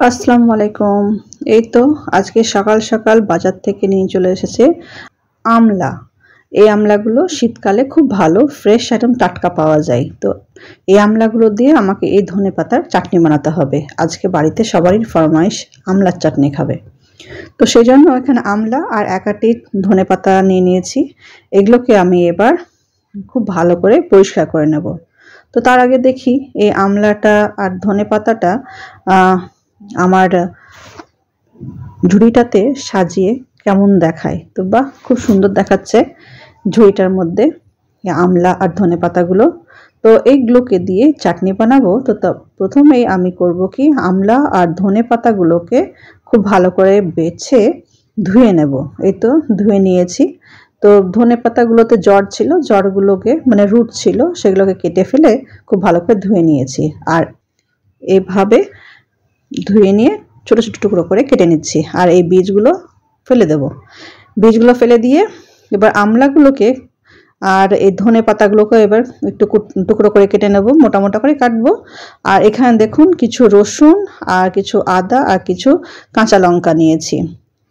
আসসালামু আলাইকুম। এই তো আজকে সকাল সকাল বাজার থেকে নিয়ে চলে এসেছে আমলা। এই আমলাগুলো শীতকালে খুব ভালো ফ্রেশ একদম টাটকা পাওয়া যায়। তো এই আমলাগুলো দিয়ে আমাকে এই ধনেপাতার চাটনি বানাতে হবে। আজকে বাড়িতে সবারই ফরমাইশ আমলার চাটনি খাবে। তো সেই জন্য এখানে আমলা আর এক আটি ধনেপাতা নিয়ে নিয়েছি। এগুলোকে আমি এবার খুব ভালো করে পরিষ্কার করে নেব। তো তার আগে দেখি এই আমলাটা আর ধনেপাতাটা আমার ঝুড়িটাতে সাজিয়ে কেমন দেখায়। তো বাহ, খুব সুন্দর দেখাচ্ছে ঝুড়িটার মধ্যে আমলা আর ধনেপাতাগুলো। তো এইগুলোকে দিয়ে চাটনি বানাবো। তো প্রথমেই আমি করব কি, আমলা আর ধনেপাতাগুলোকে খুব ভালো করে বেছে ধুয়ে নেব। এই তো ধুয়ে নিয়েছি। তো ধনেপাতাগুলোতে জড় ছিল, জড়গুলোকে মানে রুট ছিল, সেগুলোকে কেটে ফেলে খুব ভালো করে ধুয়ে নিয়েছি। আর এইভাবে ধুয়ে নিয়ে ছোট ছোট টুকরো করে কেটে নিচ্ছি। আর এই বীজগুলো ফেলে দেব। বীজগুলো ফেলে দিয়ে এবার আমলাগুলোকে আর এই ধনে পাতাগুলোকে এবার একটু টুকরো করে কেটে নেব, মোটা মোটা করে কাটবো। আর এখানে দেখুন কিছু রসুন আর কিছু আদা আর কিছু কাঁচা লঙ্কা নিয়েছি।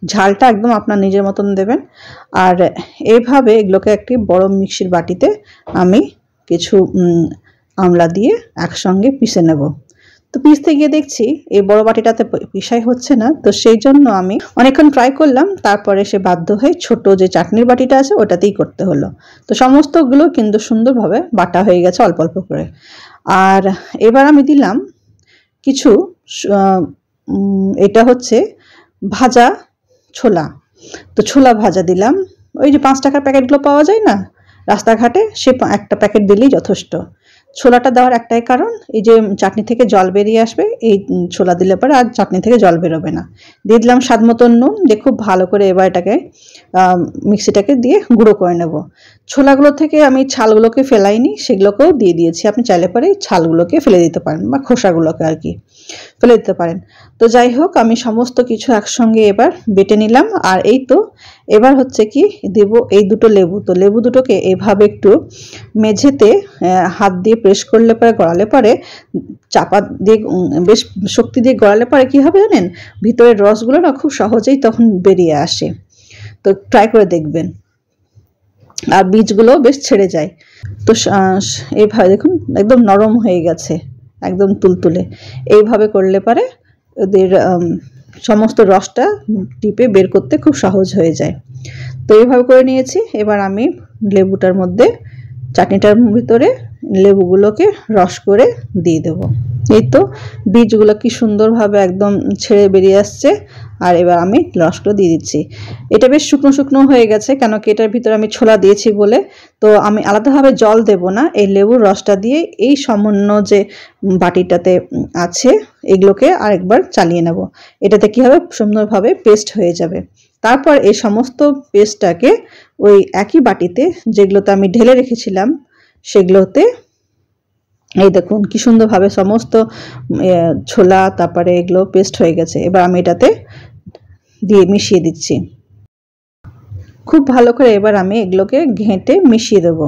ঝালটা একদম আপনার নিজের মতন দেবেন। আর এইভাবে এগুলোকে একটি বড় মিক্সির বাটিতে আমি কিছু আমলা দিয়ে একসঙ্গে পিষে নেব। তো পিষতে গিয়ে দেখছি এই বড় বাটিটাতে পিষাই হচ্ছে না। তো সেই জন্য আমি অনেকক্ষণ ট্রাই করলাম, তারপরে সে বাধ্য হয়ে ছোট যে চাটনির বাটিটা আছে ওটাতেই করতে হলো। তো সমস্তগুলো কিন্তু সুন্দরভাবে বাটা হয়ে গেছে অল্প অল্প করে। আর এবার আমি দিলাম কিছু এটা হচ্ছে ভাজা ছোলা। তো ছোলা ভাজা দিলাম। ওই যে 5 টাকার প্যাকেটগুলো পাওয়া যায় না রাস্তাঘাটে, সে একটা প্যাকেট দিলেই যথেষ্ট। ছোলাটা দেওয়ার একটাই কারণ, এই যে চাটনি থেকে জল বেরিয়ে আসবে, এই ছোলা দিলে পরে আর চাটনি থেকে জল বেরোবে না। দিয়ে দিলাম স্বাদ মতন নুন, দিয়ে খুব ভালো করে এবার এটাকে মিক্সিটাকে দিয়ে গুঁড়ো করে নেব। ছোলাগুলো থেকে আমি ছালগুলোকে ফেলাইনি, সেগুলোকেও দিয়ে দিয়েছি। আপনি চাইলে পরে ছালগুলোকে ফেলে দিতে পারেন বা খোসাগুলোকে আর কি ফেলে দিতে পারেন। তো যাই হোক, আমি সমস্ত কিছু একসঙ্গে এবার বেটে নিলাম। আর এই তো এবার হচ্ছে কি দেব এই দুটো লেবু। তো লেবু দুটোকে এভাবে একটু মেঝেতে হাত দিয়ে প্রেস করলে পরে, গড়ালে পরে, চাপা দিয়ে বেশ শক্তি দিয়ে গড়ালে পরে কি হবে জানেন, ভিতরের রসগুলো না খুব সহজেই তখন বেরিয়ে আসে। তো ট্রাই করে দেখবেন। আর বীজগুলো বেশ ছেড়ে যায়। তো এইভাবে দেখুন একদম নরম হয়ে গেছে, একদম তুলতুলে। এইভাবে করলে পরে ওদের সমস্ত রসটা টিপে বের করতে খুব সহজ হয়ে যায়। তো এইভাবে করে নিয়েছি। এবার আমি লেবুটার মধ্যে, চাটনিটার ভিতরে লেবুগুলোকে রস করে দিয়ে দেব। এই তো বীজগুলো কি সুন্দরভাবে একদম ছেড়ে বেরিয়ে আসছে। আর এবার আমি রসটা দিয়ে দিচ্ছি। এটা বেশ শুকনো শুকনো হয়ে গেছে, কেন কি এটার ভিতরে আমি ছোলা দিয়েছি বলে। তো আমি আলাদাভাবে জল দেব না, এই লেবুর রসটা দিয়ে এই সামান্য যে বাটিটাতে আছে এগুলোকে আরেকবার চালিয়ে নেব। এটাতে কি হবে, সুন্দরভাবে পেস্ট হয়ে যাবে। তারপর এই সমস্ত পেস্টটাকে ওই একই বাটিতে যেগুলোতে আমি ঢেলে রেখেছিলাম সেগুলোতে, এই দেখুন কি সুন্দরভাবে সমস্ত ছোলা তারপরে এগুলো পেস্ট হয়ে গেছে। এবার আমি এটাতে দিয়ে মিশিয়ে দিচ্ছি খুব ভালো করে। এবার আমি এগুলোকে ঘেঁটে মিশিয়ে দেব।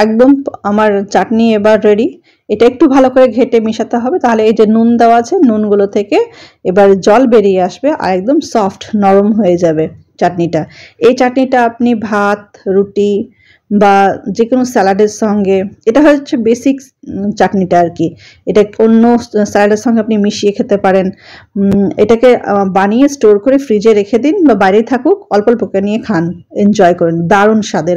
একদম আমার চাটনি এবার রেডি। এটা একটু ভালো করে ঘেঁটে মেশাতে হবে, তাহলে এই যে নুন দেওয়া আছে নুনগুলো থেকে এবার জল বেরিয়ে আসবে আর একদম সফট নরম হয়ে যাবে চাটনিটা। এই চাটনিটা আপনি ভাত, রুটি বা যে কোনো স্যালাডের সঙ্গে, এটা হচ্ছে বেসিক চাটনিটা আর কি। এটা অন্য স্যালাডের সঙ্গে আপনি মিশিয়ে খেতে পারেন। এটাকে বানিয়ে স্টোর করে ফ্রিজে রেখে দিন বা বাইরে থাকুক, অল্প অল্প করে নিয়ে খান, এনজয় করুন, দারুণ স্বাদের।